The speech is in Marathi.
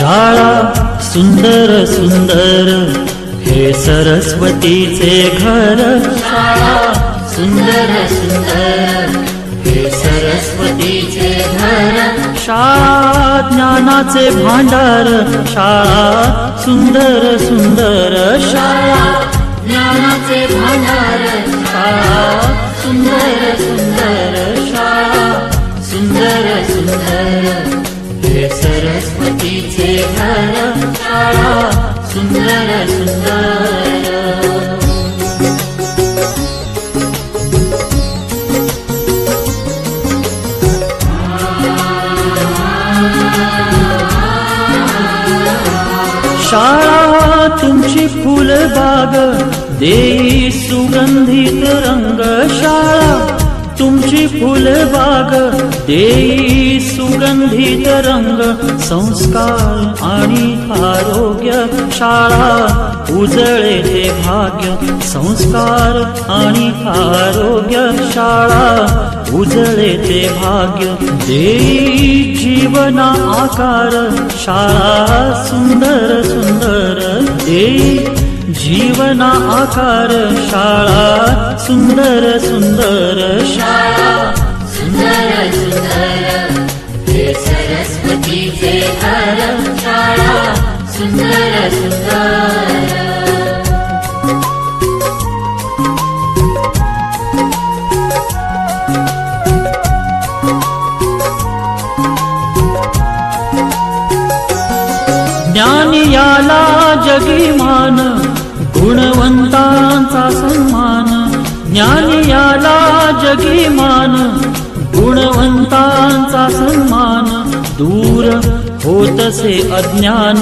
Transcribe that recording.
शाळा सुंदर सुंदर हे सरस्वतीचे घर। शाळा सुंदर सुंदर हे सरस्वतीचे घर। शाळा ज्ञानाचे भांडार। शाळा सुंदर सुंदर शाळा ज्ञानाचे भांडार। शाळा सुंदर सुंदर शाळा सुंदर सुंदर हे सरस्वतीचे घर। शाळा सुंदर सुंदर। शाळा तुमची फुलबाग देई सुगंधित रंग। शाळा तुमची फुलबाग देई सुगंधित रंग। संस्कार आणि आरोग्य शाळा उजळे ते भाग्य। संस्कार आणि आरोग्य शाळा उजळे ते भाग्य। देई जीवना आकार शाळा सुंदर सुंदर देई जीवना आकार। शाळा सुंदर सुंदर शाळा सुंदर सुंदर हे सरस्वतीचे घर। शाळा सुंदर सुंदर। ज्ञान याला जगी मान गुणवंतांचा सन्मान। ज्ञान याला जगी मान गुणवंतांचा सन्मान। दूर होतसे अज्ञान।